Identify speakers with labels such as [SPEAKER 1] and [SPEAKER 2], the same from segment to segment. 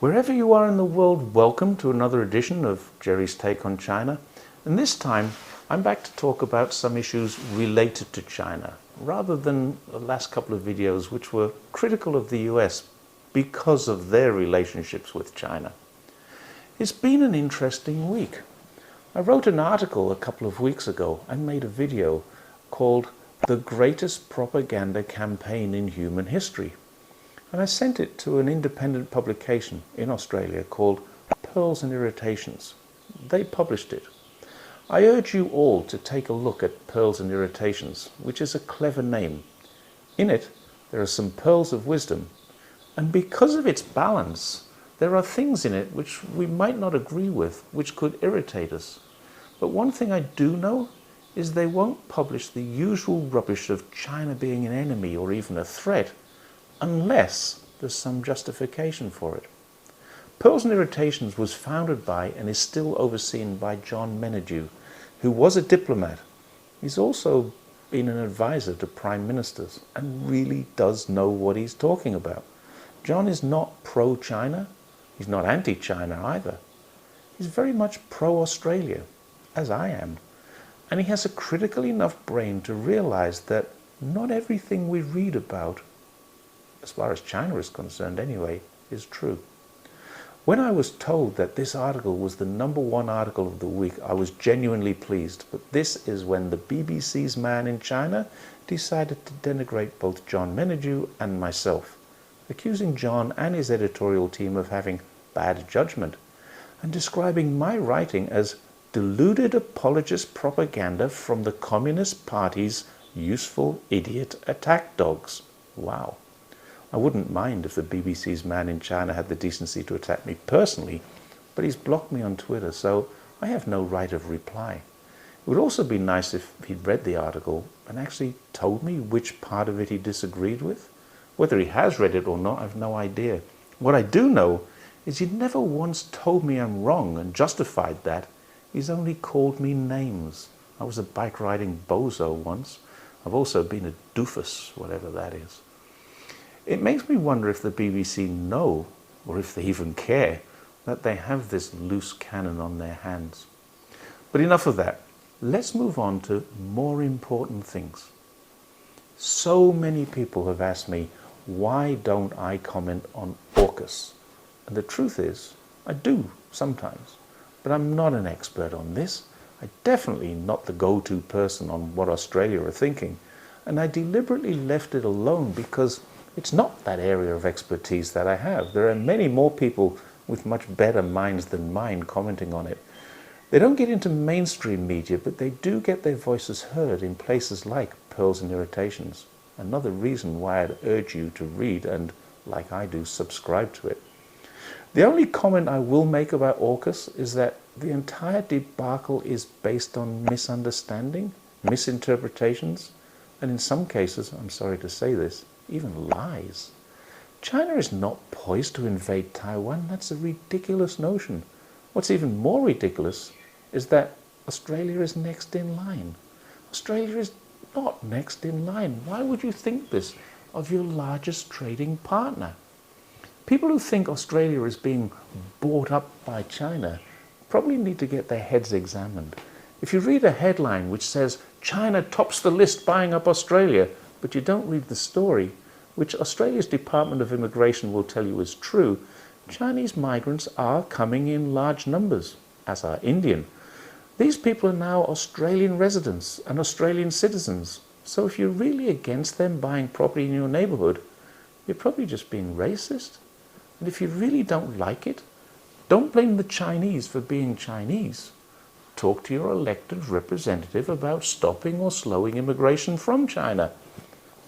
[SPEAKER 1] Wherever you are in the world, welcome to another edition of Jerry's Take on China. And this time, I'm back to talk about some issues related to China, rather than the last couple of videos which were critical of the US because of their relationships with China. It's been an interesting week. I wrote an article a couple of weeks ago and made a video called "The Greatest Propaganda Campaign in Human History." And I sent it to an independent publication in Australia called Pearls and Irritations. They published it. I urge you all to take a look at Pearls and Irritations, which is a clever name. In it, there are some pearls of wisdom, and because of its balance, there are things in it which we might not agree with, which could irritate us. But one thing I do know is they won't publish the usual rubbish of China being an enemy or even a threat, unless there's some justification for it. Pearls and Irritations was founded by and is still overseen by John Menadue, who was a diplomat. He's also been an advisor to prime ministers and really does know what he's talking about. John is not pro-China, he's not anti-China either. He's very much pro-Australia, as I am. And he has a critical enough brain to realize that not everything we read about, as far as China is concerned anyway, is true. When I was told that this article was the #1 article of the week, I was genuinely pleased. But this is when the BBC's man in China decided to denigrate both John Menadue and myself, accusing John and his editorial team of having bad judgment, and describing my writing as deluded apologist propaganda from the Communist Party's useful idiot attack dogs. Wow. I wouldn't mind if the BBC's man in China had the decency to attack me personally, but he's blocked me on Twitter, so I have no right of reply. It would also be nice if he'd read the article and actually told me which part of it he disagreed with. Whether he has read it or not, I've no idea. What I do know is he never once told me I'm wrong and justified that. He's only called me names. I was a bike riding bozo once. I've also been a doofus, whatever that is. It makes me wonder if the BBC know, or if they even care, that they have this loose cannon on their hands. But enough of that. Let's move on to more important things. So many people have asked me, why don't I comment on AUKUS? And the truth is, I do sometimes, but I'm not an expert on this. I'm definitely not the go-to person on what Australia are thinking, and I deliberately left it alone because it's not that area of expertise that I have. There are many more people with much better minds than mine commenting on it. They don't get into mainstream media, but they do get their voices heard in places like Pearls and Irritations. Another reason why I'd urge you to read and, like I do, subscribe to it. The only comment I will make about AUKUS is that the entire debacle is based on misunderstanding, misinterpretations, and in some cases, I'm sorry to say this, even lies. China is not poised to invade Taiwan. That's a ridiculous notion. What's even more ridiculous is that Australia is next in line. Australia is not next in line. Why would you think this of your largest trading partner? People who think Australia is being bought up by China probably need to get their heads examined. If you read a headline which says, "China tops the list buying up Australia," but you don't read the story, which Australia's Department of Immigration will tell you is true, Chinese migrants are coming in large numbers, as are Indian. These people are now Australian residents and Australian citizens. So if you're really against them buying property in your neighbourhood, you're probably just being racist. And if you really don't like it, don't blame the Chinese for being Chinese. Talk to your elected representative about stopping or slowing immigration from China.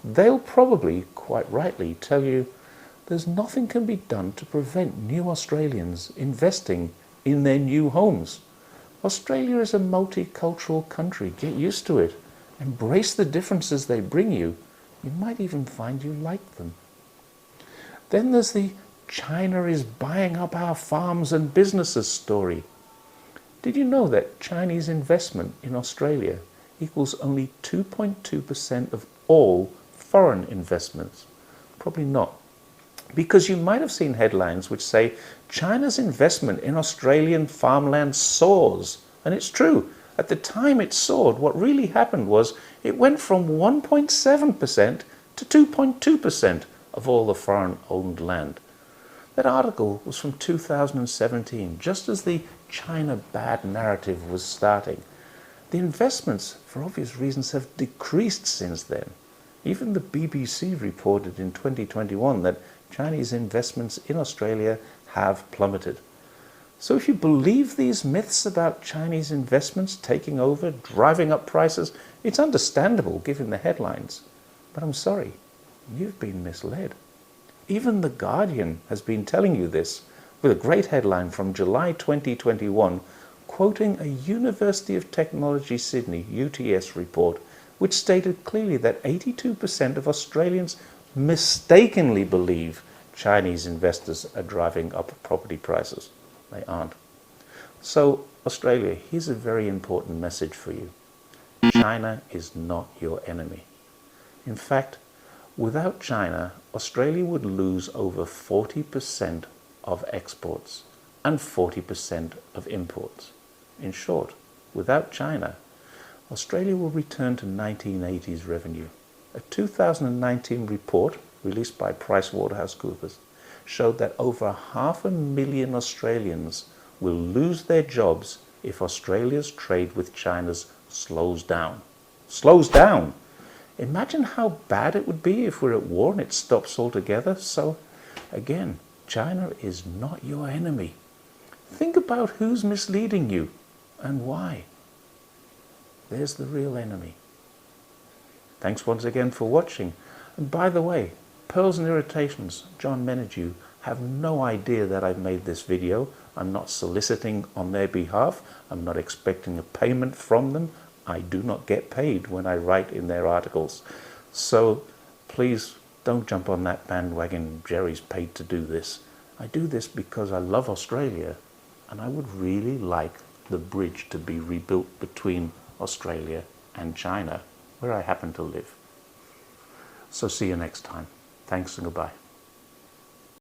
[SPEAKER 1] They'll probably, quite rightly, tell you there's nothing can be done to prevent new Australians investing in their new homes. Australia is a multicultural country. Get used to it. Embrace the differences they bring you. You might even find you like them. Then there's the China is buying up our farms and businesses story. Did you know that Chinese investment in Australia equals only 2.2% of all foreign investments? Probably not. Because you might have seen headlines which say China's investment in Australian farmland soars. And it's true. At the time it soared, what really happened was it went from 1.7% to 2.2% of all the foreign-owned land. That article was from 2017, just as the China bad narrative was starting. The investments, for obvious reasons, have decreased since then. Even the BBC reported in 2021 that Chinese investments in Australia have plummeted. So if you believe these myths about Chinese investments taking over, driving up prices, it's understandable given the headlines. But I'm sorry, you've been misled. Even The Guardian has been telling you this, with a great headline from July 2021, quoting a University of Technology Sydney UTS report, which stated clearly that 82% of Australians mistakenly believe Chinese investors are driving up property prices. They aren't. So, Australia, here's a very important message for you. China is not your enemy. In fact, without China, Australia would lose over 40% of exports and 40% of imports. In short, without China, Australia will return to 1980s revenue. A 2019 report released by PricewaterhouseCoopers showed that over 500,000 Australians will lose their jobs if Australia's trade with China slows down. Slows down! Imagine how bad it would be if we're at war and it stops altogether. So, again, China is not your enemy. Think about who's misleading you and why. There's the real enemy. Thanks once again for watching. And by the way, Pearls and Irritations, John Menadue, have no idea that I've made this video. I'm not soliciting on their behalf. I'm not expecting a payment from them. I do not get paid when I write in their articles. So please don't jump on that bandwagon. Jerry's paid to do this. I do this because I love Australia and I would really like the bridge to be rebuilt between Australia and China, where I happen to live. So see you next time. Thanks and goodbye.